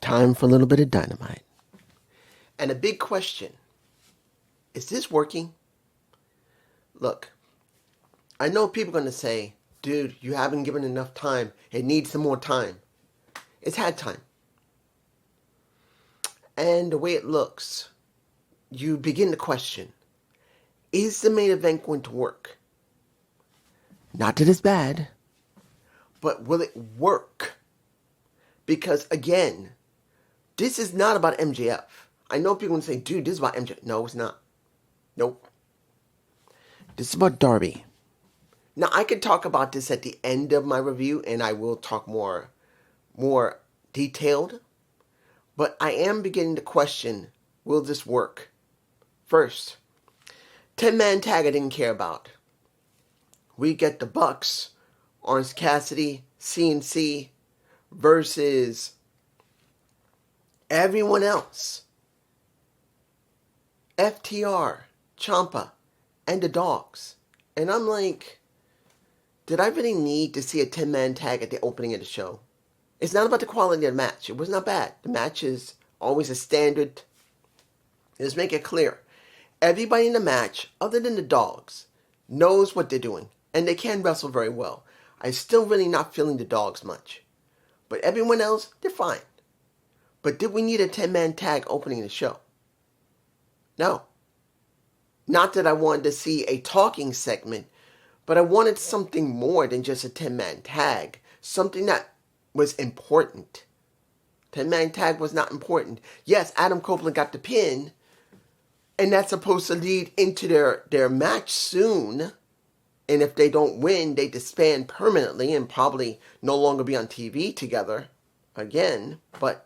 Time for a little bit of dynamite. And a big question. Is this working? Look, I know people are going to say, dude, you haven't given enough time. It needs some more time. It's had time. And the way it looks, you begin to question, is the main event going to work? Not that it's bad, but will it work? Because again, this is not about MJF. I know people will say, dude, this is about MJF. No, it's not. Nope. This is about Darby. Now, I could talk about this at the end of my review, and I will talk more detailed. But I am beginning to question, will this work? First, 10-man tag I didn't care about. We get the Bucks, Orange Cassidy, CNC, versus everyone else. FTR, Ciampa, and the Dogs. And I'm like, did I really need to see a 10-man tag at the opening of the show? It's not about the quality of the match. It was not bad. The match is always a standard. Let's make it clear. Everybody in the match, other than the Dogs, knows what they're doing. And they can wrestle very well. I'm still really not feeling the Dogs much. But everyone else, they're fine. But did we need a 10-man tag opening the show? No. Not that I wanted to see a talking segment, but I wanted something more than just a 10-man tag. Something that was important. 10-man tag was not important. Yes, Adam Copeland got the pin, and that's supposed to lead into their match soon. And if they don't win, they disband permanently and probably no longer be on TV together again. But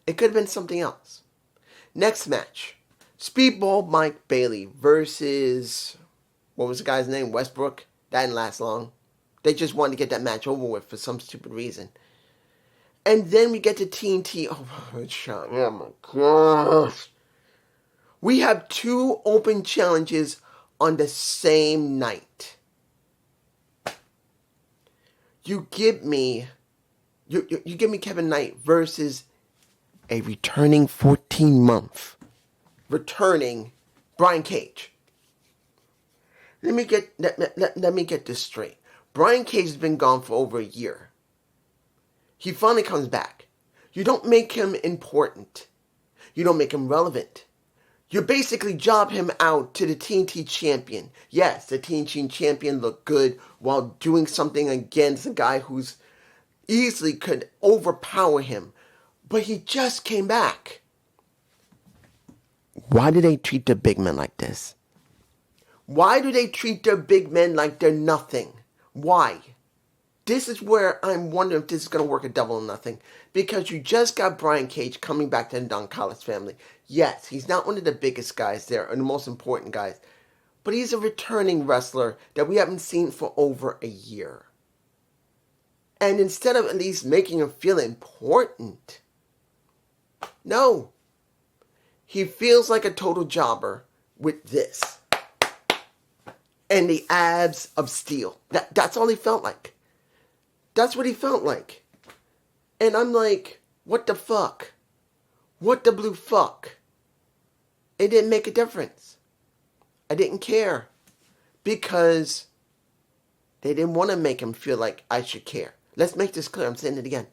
it could have been something else. Next match. Speedball Mike Bailey versus, what was the guy's name? Westbrook. That didn't last long. They just wanted to get that match over with for some stupid reason. And then we get to TNT. Oh my gosh. We have 2 open challenges on the same night. You give me Kevin Knight versus a returning 14-month returning Brian Cage. Let me get this straight. Brian Cage has been gone for over a year. He finally comes back. You don't make him important. You don't make him relevant. You basically job him out to the TNT champion. Yes, the TNT champion looked good while doing something against a guy who's easily could overpower him. But he just came back. Why do they treat the big men like this? Why do they treat their big men like they're nothing? Why? This is where I'm wondering if this is going to work a double or nothing. Because you just got Brian Cage coming back to the Don Callis family. Yes, he's not one of the biggest guys there, or the most important guys. But he's a returning wrestler that we haven't seen for over a year. And instead of at least making him feel important, no. He feels like a total jobber with this. And the abs of steel. That's all he felt like. That's what he felt like. And I'm like, what the fuck? What the blue fuck? It didn't make a difference. I didn't care. Because they didn't want to make him feel like I should care. Let's make this clear. I'm saying it again.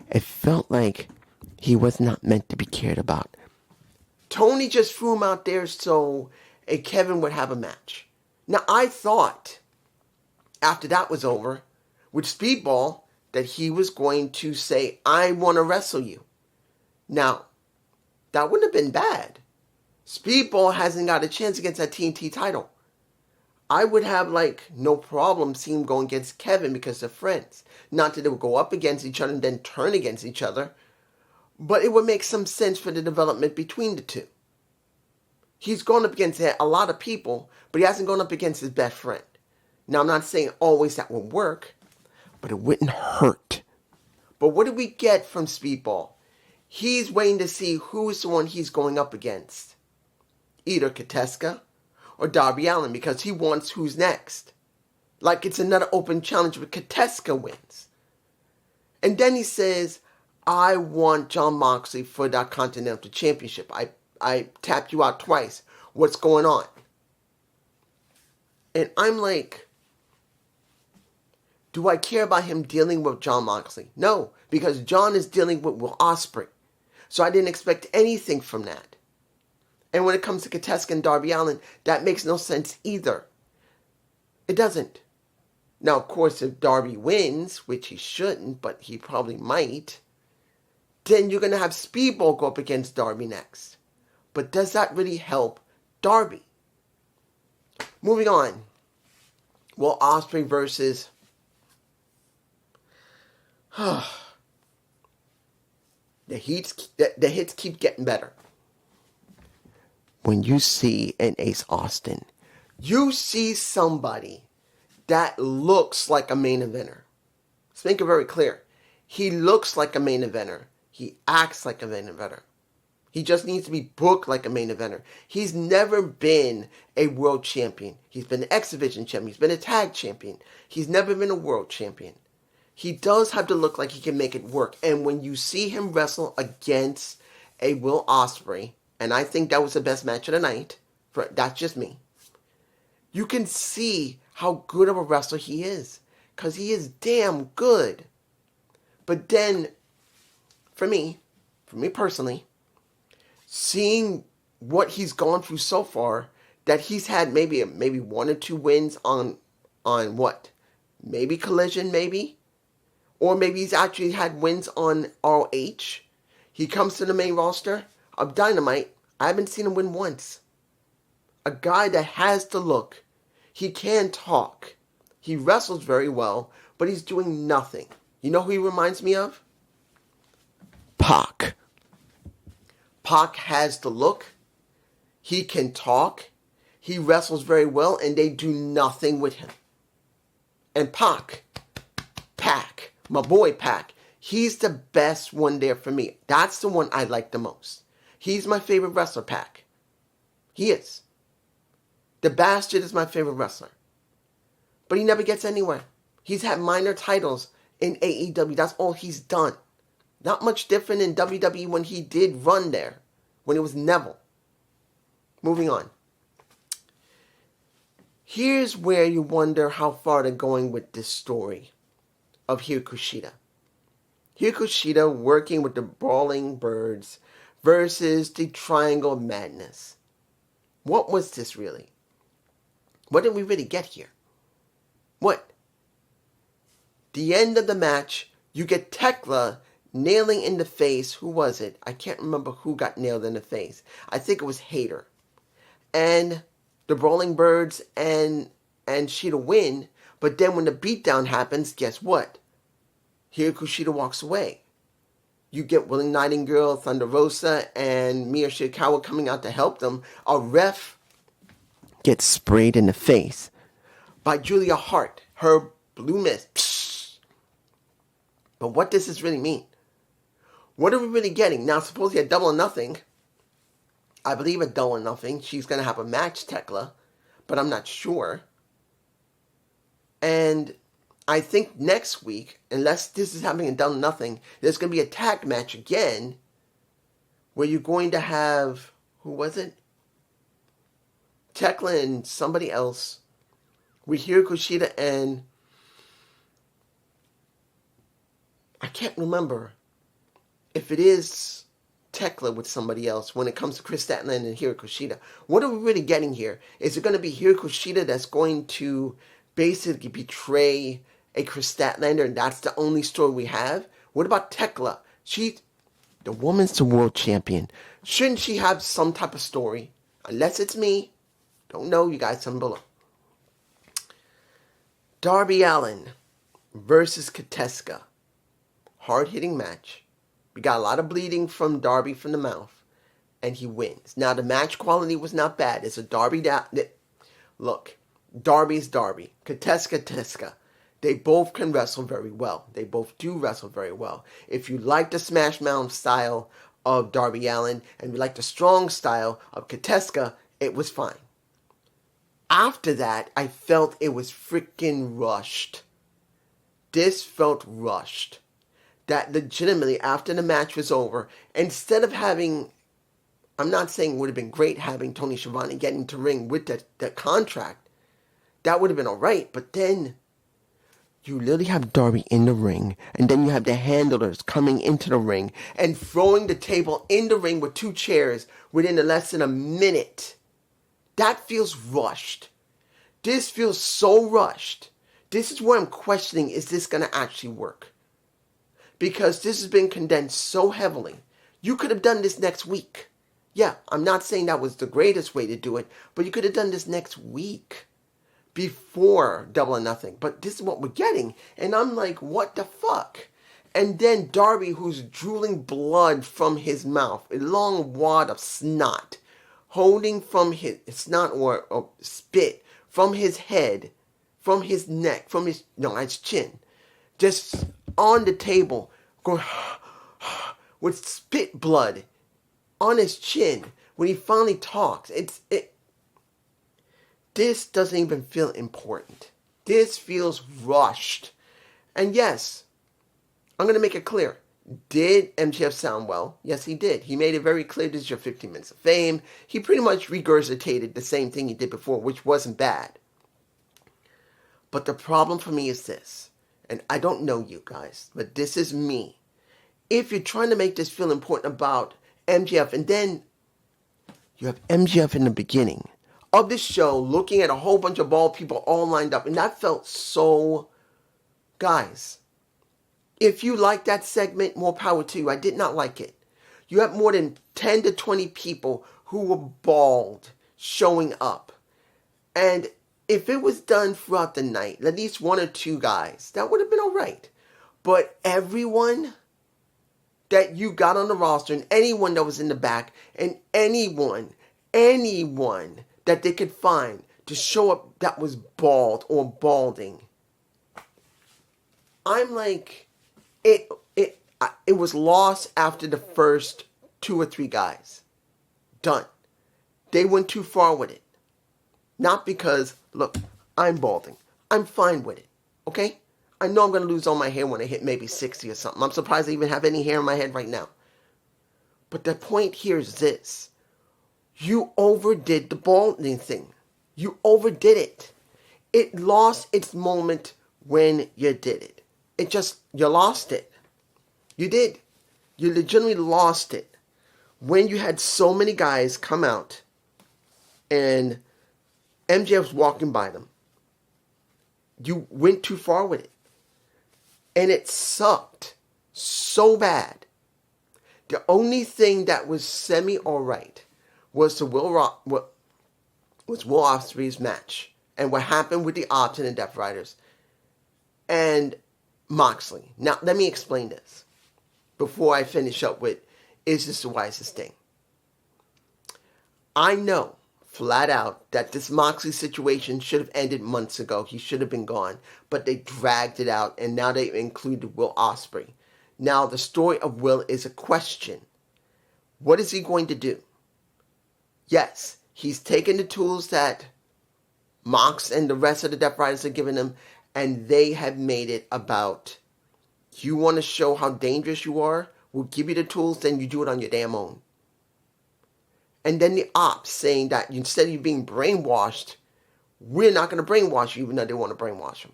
It felt like he was not meant to be cared about. Tony just threw him out there so Kevin would have a match. Now, I thought, after that was over, with Speedball, that he was going to say, I want to wrestle you. Now, that wouldn't have been bad. Speedball hasn't got a chance against that TNT title. I would have, no problem seeing him go against Kevin because they're friends. Not that they would go up against each other and then turn against each other. But it would make some sense for the development between the two. He's gone up against a lot of people, but he hasn't gone up against his best friend. Now, I'm not saying always that would work, but it wouldn't hurt. But what did we get from Speedball? He's waiting to see who is the one he's going up against. Either Kateska or Darby Allin, because he wants who's next. Like it's another open challenge where Kateska wins. And then he says, I want Jon Moxley for that Continental Championship. I tapped you out twice. What's going on? And I'm like, do I care about him dealing with Jon Moxley? No, because Jon is dealing with Will Ospreay. So I didn't expect anything from that. And when it comes to Kateska and Darby Allin, that makes no sense either. It doesn't. Now, of course, if Darby wins, which he shouldn't, but he probably might, then you're going to have Speedball go up against Darby next. But does that really help Darby? Moving on. Will Ospreay versus... the hits keep getting better. When you see an Ace Austin, you see somebody that looks like a main eventer. Let's make it very clear. He looks like a main eventer. He acts like a main eventer. He just needs to be booked like a main eventer. He's never been a world champion. He's been an X Division champion. He's been a tag champion. He's never been a world champion. He does have to look like he can make it work. And when you see him wrestle against a Will Ospreay, and I think that was the best match of the night, that's just me, you can see how good of a wrestler he is. Because he is damn good. But then, for me personally, seeing what he's gone through so far, that he's had maybe 1 or 2 wins on what? Maybe Collision, maybe? Or maybe he's actually had wins on ROH. He comes to the main roster of Dynamite. I haven't seen him win once. A guy that has the look. He can talk. He wrestles very well, but he's doing nothing. You know who he reminds me of? Pac. Pac has the look. He can talk. He wrestles very well, and they do nothing with him. And Pac, my boy Pac, he's the best one there for me. That's the one I like the most. He's my favorite wrestler, Pac. He is. The Bastard is my favorite wrestler. But he never gets anywhere. He's had minor titles in AEW. That's all he's done. Not much different in WWE when he did run there. When it was Neville. Moving on. Here's where you wonder how far they're going with this story of Hiro Kushida. Hiro Kushida working with the Brawling Birds versus the Triangle of Madness. What was this really? What did we really get here? What? The end of the match, you get Tekla nailing in the face. Who was it? I can't remember who got nailed in the face. I think it was Hayter. And the Brawling Birds and Shida win. But then when the beatdown happens, guess what? Hiro Kushida walks away. You get Willing Nightingale, Thunder Rosa, and Miya Shirakawa coming out to help them. A ref gets sprayed in the face by Julia Hart, her blue mist. Psst. But what does this really mean? What are we really getting? Now, supposedly a Double or Nothing. I believe a Double or Nothing. She's going to have a match, Tekla, but I'm not sure. And I think next week, unless this is happening in Double or Nothing, there's going to be a tag match again where you're going to have, who was it? Tekla and somebody else. With Hiro Kushida and I can't remember if it is Tekla with somebody else when it comes to Chris Statlander and Hiro Kushida. What are we really getting here? Is it going to be Hiro Kushida that's going to basically betray a Chris Statlander and that's the only story we have? What about Tekla? The woman's the world champion. Shouldn't she have some type of story? Unless it's me. Don't know, you guys, tell me below. Darby Allin versus Kateska. Hard-hitting match. We got a lot of bleeding from Darby from the mouth. And he wins. Now, the match quality was not bad. It's a Darby... Look, Darby's Darby. Kateska. They both can wrestle very well. They both do wrestle very well. If you like the Smash Mouth style of Darby Allin and you like the strong style of Kateska, it was fine. After that, I felt it was freaking rushed. This felt rushed. that legitimately, after the match was over, instead of having, I'm not saying it would have been great having Tony Schiavone get into ring with that contract. That would have been all right. But then you literally have Darby in the ring, and then you have the handlers coming into the ring and throwing the table in the ring with 2 chairs within less than a minute. That feels rushed. This feels so rushed. This is where I'm questioning, is this going to actually work? Because this has been condensed so heavily. You could have done this next week. Yeah, I'm not saying that was the greatest way to do it, but you could have done this next week before Double or Nothing. But this is what we're getting. And I'm like, what the fuck? And then Darby, who's drooling blood from his mouth, a long wad of snot, holding from his snot or spit from his head, from his neck, from his chin, just on the table, going with spit blood on his chin when he finally talks. This doesn't even feel important. This feels rushed. And yes, I'm going to make it clear. Did MJF sound well? Yes, he did. He made it very clear this is your 15 minutes of fame. He pretty much regurgitated the same thing he did before, which wasn't bad. But the problem for me is this, and I don't know you guys, but this is me. If you're trying to make this feel important about MJF, and then you have MJF in the beginning of this show looking at a whole bunch of bald people all lined up, and that felt so... Guys, if you like that segment, more power to you. I did not like it. You have more than 10 to 20 people who were bald showing up. And if it was done throughout the night, at least 1 or 2 guys, that would have been all right. But everyone that you got on the roster, and anyone that was in the back, and anyone that they could find to show up that was bald or balding, I'm like, it was lost after the first 2 or 3 guys. Done. They went too far with it. Not because, look, I'm balding. I'm fine with it. Okay? I know I'm going to lose all my hair when I hit maybe 60 or something. I'm surprised I even have any hair in my head right now. But the point here is this. You overdid the balding thing. You overdid it. It lost its moment when you did it. You lost it. You did. You legitimately lost it. When you had so many guys come out and MJF was walking by them. You went too far with it. And it sucked so bad. The only thing that was semi-alright was the Will Ospreay's match. And what happened with the Ops and the Death Riders. And Moxley. Now, let me explain this. Before I finish up with, is this the wisest thing? I know, flat out, that this Moxley situation should have ended months ago. He should have been gone. But they dragged it out, and now they included Will Ospreay. Now, the story of Will is a question. What is he going to do? Yes, he's taken the tools that Mox and the rest of the Death Riders are giving him, and they have made it about, you want to show how dangerous you are? We'll give you the tools, then you do it on your damn own. And then the Ops saying that instead of you being brainwashed, we're not going to brainwash you, even though they want to brainwash him.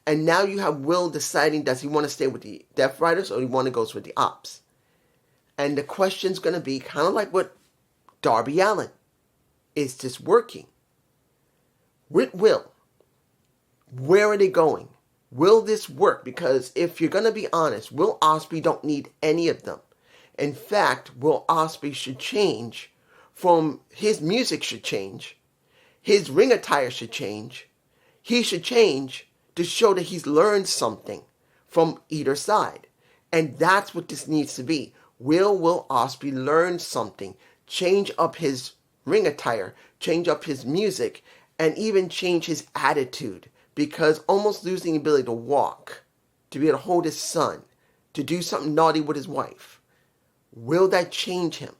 And now you have Will deciding, does he want to stay with the Death Riders or he want to go with the Ops? And the question's going to be kind of like what Darby Allin. Is this working? With Will, where are they going? Will this work? Because if you're going to be honest, Will Ospreay don't need any of them. In fact, Will Ospreay should change from, his music should change. His ring attire should change. He should change to show that he's learned something from either side. And that's what this needs to be. Will Ospreay learn something? Change up his ring attire, change up his music, and even change his attitude. Because almost losing the ability to walk, to be able to hold his son, to do something naughty with his wife, will that change him?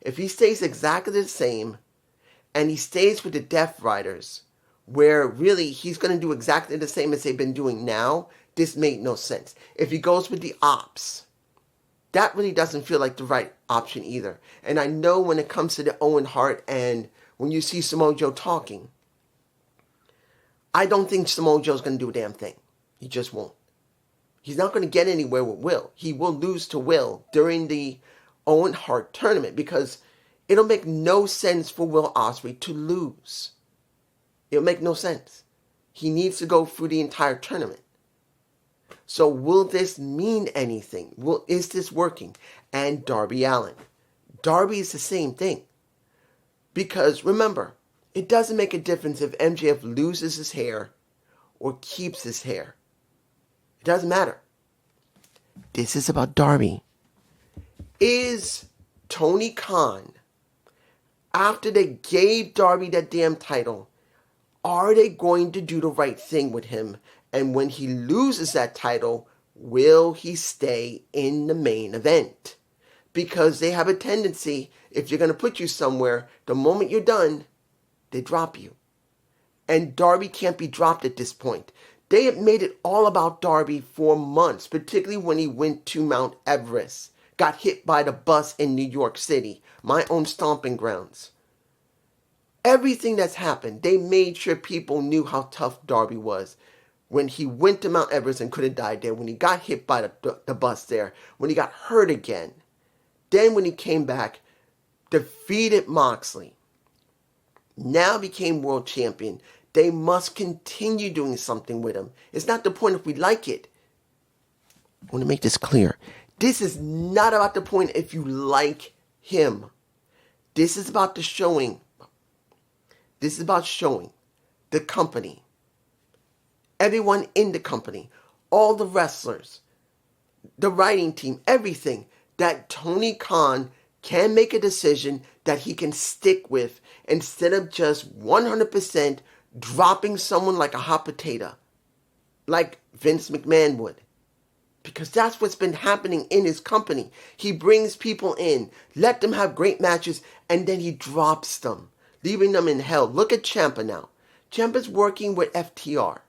If he stays exactly the same, and he stays with the Death Riders, where really he's going to do exactly the same as they've been doing now, this made no sense. If he goes with the ops, that really doesn't feel like the right option either. And I know when it comes to the Owen Hart and when you see Samoa Joe talking, I don't think Samoa Joe's going to do a damn thing. He just won't. He's not going to get anywhere with Will. He will lose to Will during the Owen Hart tournament because it'll make no sense for Will Ospreay to lose. It'll make no sense. He needs to go through the entire tournament. So will this mean anything? Is this working? And Darby Allin. Darby is the same thing. Because remember, it doesn't make a difference if MJF loses his hair or keeps his hair. It doesn't matter. This is about Darby. Is Tony Khan, after they gave Darby that damn title, are they going to do the right thing with him? And when he loses that title, will he stay in the main event? Because they have a tendency, if you're going to put you somewhere, the moment you're done, they drop you. And Darby can't be dropped at this point. They have made it all about Darby for months, particularly when he went to Mount Everest, got hit by the bus in New York City, my own stomping grounds. Everything that's happened, they made sure people knew how tough Darby was. When he went to Mount Everest and could have died there, when he got hit by the bus there, when he got hurt again, then when he came back, defeated Moxley, now became world champion. They must continue doing something with him. It's not the point if we like it. I want to make this clear. This is not about the point if you like him. This is about the showing. This is about showing the company, everyone in the company, all the wrestlers, the writing team, everything, that Tony Khan can make a decision that he can stick with instead of just 100% dropping someone like a hot potato, like Vince McMahon would. Because that's what's been happening in his company. He brings people in, let them have great matches, and then he drops them, leaving them in hell. Look at Ciampa now. Ciampa's working with FTR.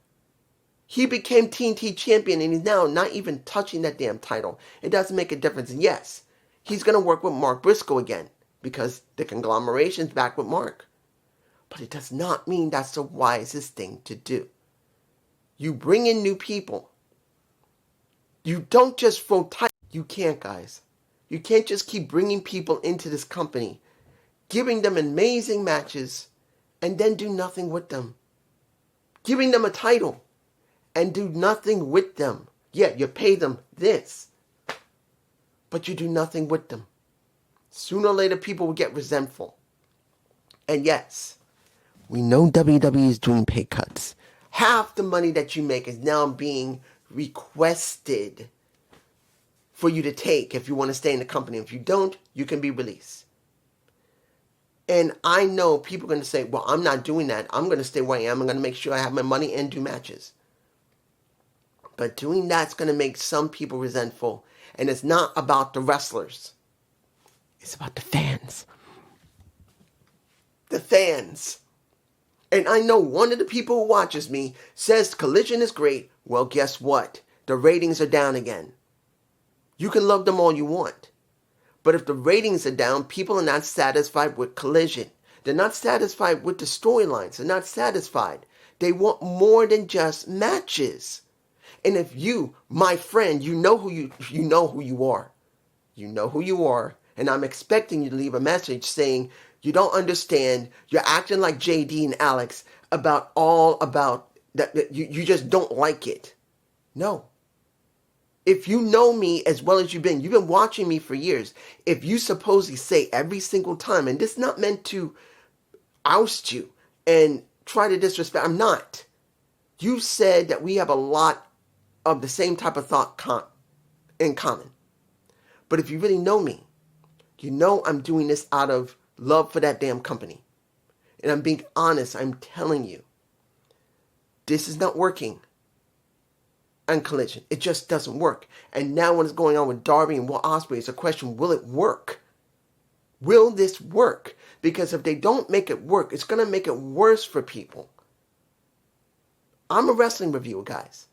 He became TNT champion and he's now not even touching that damn title. It doesn't make a difference. And yes, he's going to work with Mark Briscoe again because the conglomeration's back with Mark. But it does not mean that's the wisest thing to do. You bring in new people. You don't just throw titles. You can't, guys. You can't just keep bringing people into this company, giving them amazing matches, and then do nothing with them. Giving them a title and do nothing with them. Yeah, you pay them this, but you do nothing with them. Sooner or later, people will get resentful. And yes, we know WWE is doing pay cuts. Half the money that you make is now being requested for you to take if you want to stay in the company. If you don't, you can be released. And I know people are going to say, well, I'm not doing that. I'm going to stay where I am. I'm going to make sure I have my money and do matches. But doing that's going to make some people resentful. And it's not about the wrestlers. It's about the fans. The fans. And I know one of the people who watches me says Collision is great. Well, guess what? The ratings are down again. You can love them all you want. But if the ratings are down, people are not satisfied with Collision. They're not satisfied with the storylines. They're not satisfied. They want more than just matches. And if you, my friend, you know who you are. You know who you are. And I'm expecting you to leave a message saying you don't understand. You're acting like JD and Alex about that you just don't like it. No. If you know me as well as you've been watching me for years. If you supposedly say every single time, and this is not meant to oust you and try to disrespect, I'm not. You said that we have a lot of the same type of thought in common. But if you really know me, you know I'm doing this out of love for that damn company. And I'm being honest. I'm telling you, this is not working on Collision. It just doesn't work. And now what is going on with Darby and Will Ospreay is a question, will it work? Will this work? Because if they don't make it work, it's going to make it worse for people. I'm a wrestling reviewer, guys.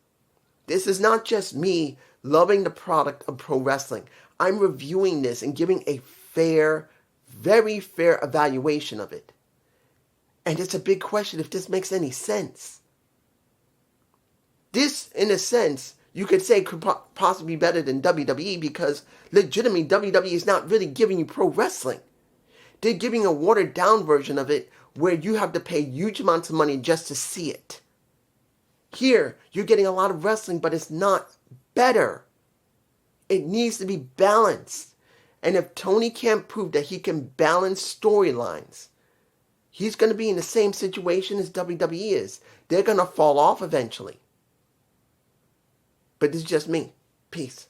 This is not just me loving the product of pro wrestling. I'm reviewing this and giving a fair, very fair evaluation of it. And it's a big question if this makes any sense. This, in a sense, you could say could possibly be better than WWE because legitimately WWE is not really giving you pro wrestling. They're giving a watered down version of it where you have to pay huge amounts of money just to see it. Here, you're getting a lot of wrestling, but it's not better. It needs to be balanced. And if Tony can't prove that he can balance storylines, he's going to be in the same situation as WWE is. They're going to fall off eventually. But this is just me. Peace.